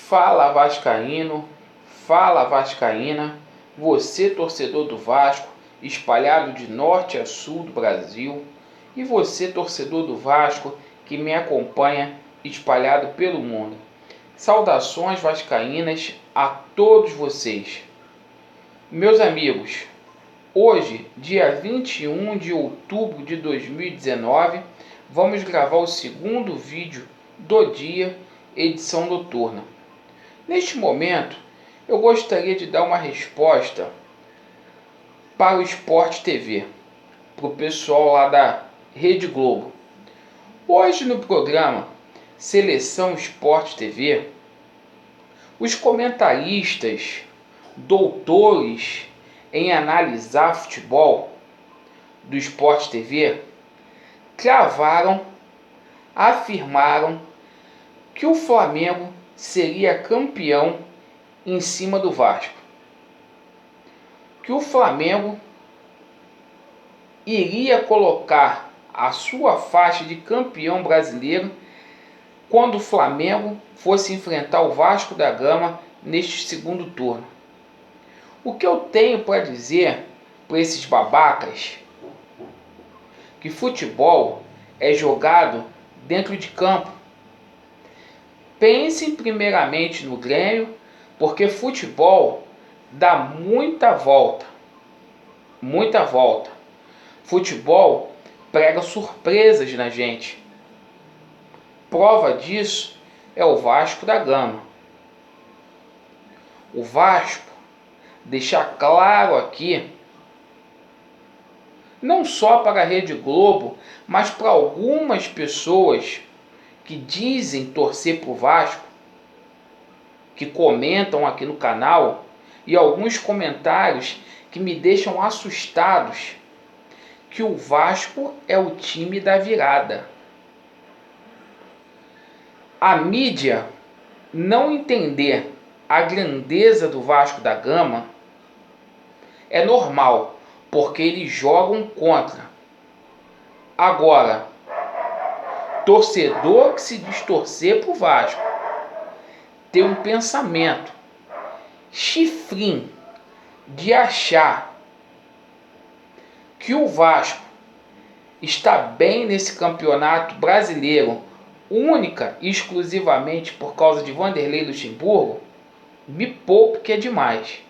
Fala vascaíno, fala vascaína, você torcedor do Vasco, espalhado de norte a sul do Brasil, e você torcedor do Vasco que me acompanha espalhado pelo mundo. Saudações vascaínas a todos vocês. Meus amigos, hoje, dia 21 de outubro de 2019, vamos gravar o segundo vídeo do dia, edição noturna. Neste momento, eu gostaria de dar uma resposta para o Sport TV, para o pessoal lá da Rede Globo. Hoje no programa Seleção Sport TV, os comentaristas, doutores em analisar futebol do Sport TV, afirmaram que o Flamengo seria campeão em cima do Vasco. Que o Flamengo iria colocar a sua faixa de campeão brasileiro quando o Flamengo fosse enfrentar o Vasco da Gama neste segundo turno. O que eu tenho para dizer para esses babacas? Que futebol é jogado dentro de campo. Pensem primeiramente no Grêmio, porque futebol dá muita volta. Muita volta. Futebol prega surpresas na gente. Prova disso é o Vasco da Gama. O Vasco, deixar claro aqui, não só para a Rede Globo, mas para algumas pessoas que dizem torcer para o Vasco, que comentam aqui no canal, e alguns comentários que me deixam assustados, que o Vasco é o time da virada. A mídia não entender a grandeza do Vasco da Gama é normal, porque eles jogam contra. Agora, torcedor que se distorcer pro Vasco, ter um pensamento chifrinho de achar que o Vasco está bem nesse campeonato brasileiro, única e exclusivamente por causa de Vanderlei Luxemburgo, me poupe que é demais.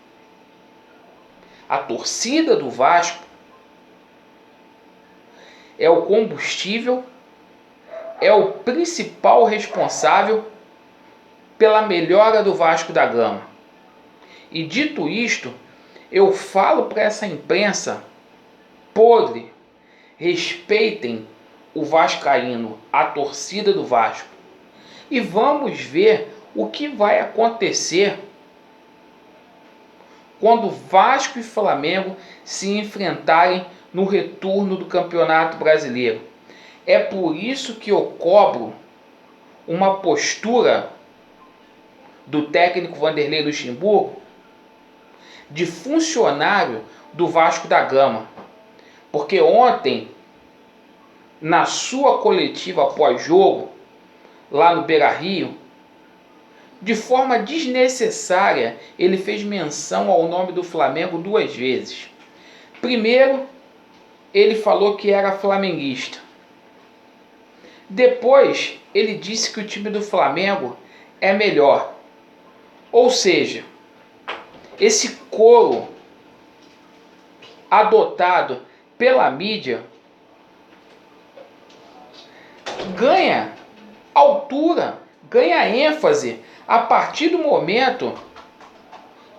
A torcida do Vasco é o combustível, é o principal responsável pela melhora do Vasco da Gama. E dito isto, eu falo para essa imprensa podre: respeitem o vascaíno, a torcida do Vasco. E vamos ver o que vai acontecer quando Vasco e Flamengo se enfrentarem no retorno do Campeonato Brasileiro. É por isso que eu cobro uma postura do técnico Vanderlei Luxemburgo de funcionário do Vasco da Gama. Porque ontem, na sua coletiva pós-jogo, lá no Beira-Rio, de forma desnecessária, ele fez menção ao nome do Flamengo 2 vezes. Primeiro, ele falou que era flamenguista. Depois, ele disse que o time do Flamengo é melhor. Ou seja, esse coro adotado pela mídia ganha altura, ganha ênfase a partir do momento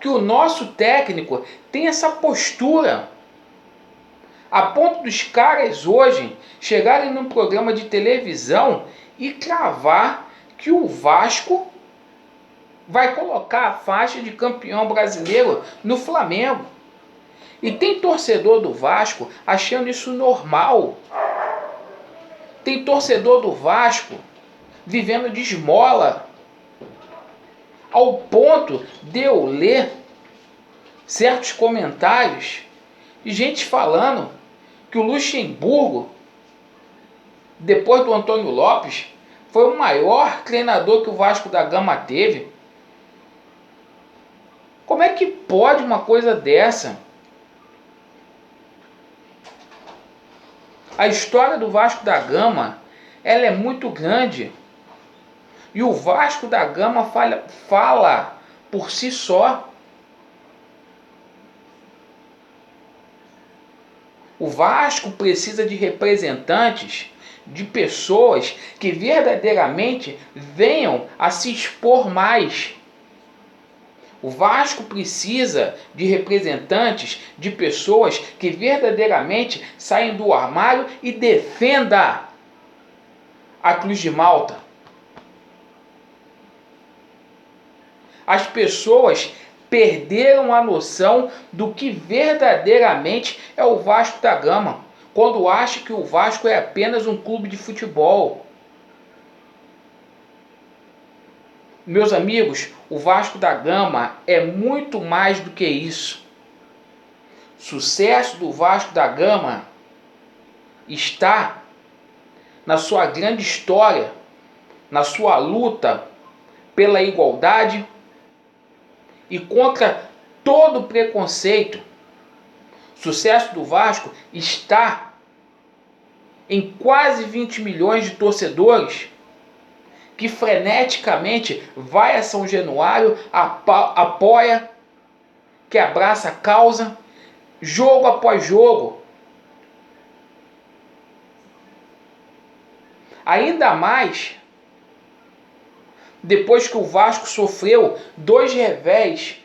que o nosso técnico tem essa postura, a ponto dos caras hoje chegarem num programa de televisão e cravar que o Vasco vai colocar a faixa de campeão brasileiro no Flamengo. E tem torcedor do Vasco achando isso normal. Tem torcedor do Vasco vivendo de esmola, ao ponto de eu ler certos comentários de gente falando que o Luxemburgo, depois do Antônio Lopes, foi o maior treinador que o Vasco da Gama teve. Como é que pode uma coisa dessa? A história do Vasco da Gama, ela é muito grande. E o Vasco da Gama fala por si só. O Vasco precisa de representantes, de pessoas que verdadeiramente venham a se expor mais. O Vasco precisa de representantes, de pessoas que verdadeiramente saiam do armário e defendam a Cruz de Malta. As pessoas perderam a noção do que verdadeiramente é o Vasco da Gama, quando acham que o Vasco é apenas um clube de futebol. Meus amigos, o Vasco da Gama é muito mais do que isso. O sucesso do Vasco da Gama está na sua grande história, na sua luta pela igualdade e contra todo preconceito. O sucesso do Vasco está em quase 20 milhões de torcedores que freneticamente vai a São Januário, apoia, que abraça a causa, jogo após jogo. Ainda mais depois que o Vasco sofreu 2 revés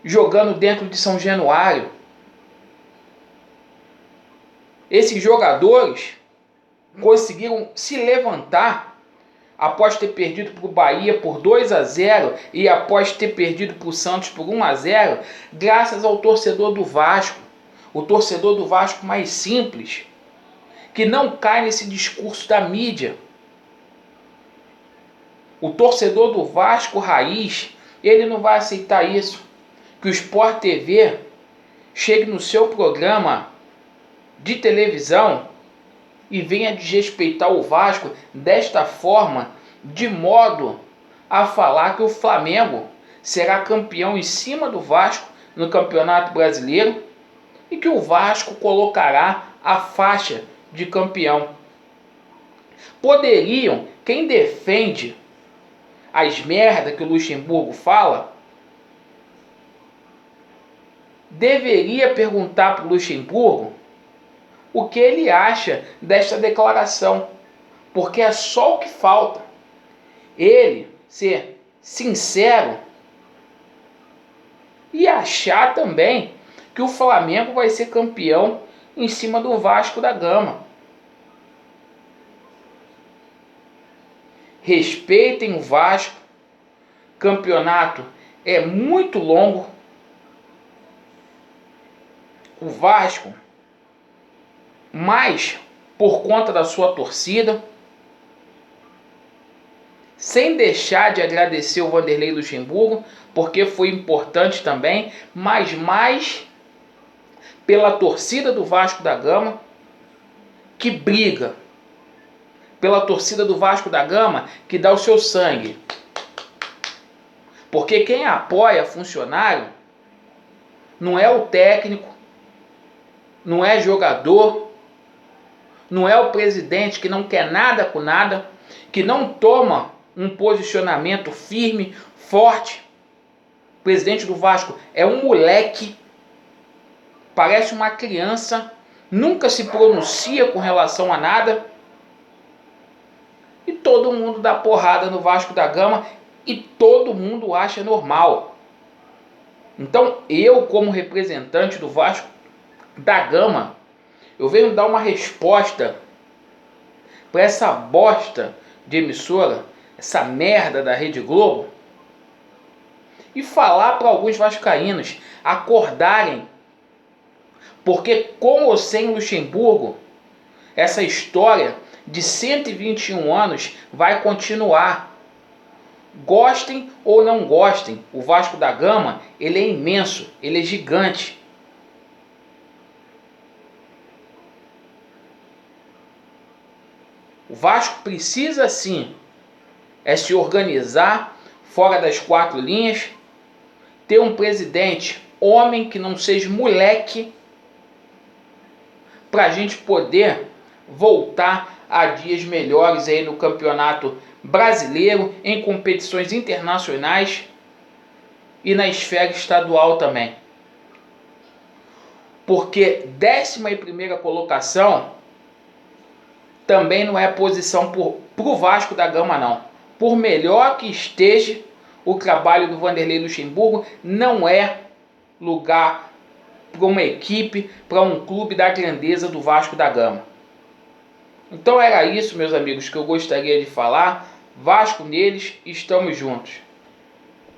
jogando dentro de São Januário. Esses jogadores conseguiram se levantar após ter perdido para o Bahia por 2-0 e após ter perdido para o Santos por 1-0, graças ao torcedor do Vasco, o torcedor do Vasco mais simples, que não cai nesse discurso da mídia. O torcedor do Vasco raiz, ele não vai aceitar isso, que o Sport TV chegue no seu programa de televisão e venha desrespeitar o Vasco desta forma, de modo a falar que o Flamengo será campeão em cima do Vasco no Campeonato Brasileiro e que o Vasco colocará a faixa de campeão. Poderiam, quem defende as merdas que o Luxemburgo fala, deveria perguntar para o Luxemburgo o que ele acha desta declaração, porque é só o que falta. Ele ser sincero e achar também que o Flamengo vai ser campeão em cima do Vasco da Gama. Respeitem o Vasco. Campeonato é muito longo. O Vasco, mais por conta da sua torcida, sem deixar de agradecer o Vanderlei Luxemburgo, porque foi importante também, mas mais pela torcida do Vasco da Gama, que briga, pela torcida do Vasco da Gama, que dá o seu sangue. Porque quem apoia funcionário não é o técnico, não é jogador, não é o presidente que não quer nada com nada, que não toma um posicionamento firme, forte. O presidente do Vasco é um moleque, parece uma criança, nunca se pronuncia com relação a nada. E todo mundo dá porrada no Vasco da Gama e todo mundo acha normal. Então eu, como representante do Vasco da Gama, eu venho dar uma resposta para essa bosta de emissora, essa merda da Rede Globo, e falar para alguns vascaínos acordarem, porque com ou sem Luxemburgo, essa história de 121 anos vai continuar. Gostem ou não gostem, o Vasco da Gama, ele é imenso, ele é gigante. O Vasco precisa sim se organizar fora das 4 linhas, ter um presidente homem que não seja moleque, para a gente poder voltar a dias melhores aí no campeonato brasileiro, em competições internacionais e na esfera estadual também. Porque 11ª colocação também não é posição para o Vasco da Gama, não. Por melhor que esteja o trabalho do Vanderlei Luxemburgo, não é lugar para uma equipe, para um clube da grandeza do Vasco da Gama. Então era isso, meus amigos, que eu gostaria de falar. Vasco neles, estamos juntos.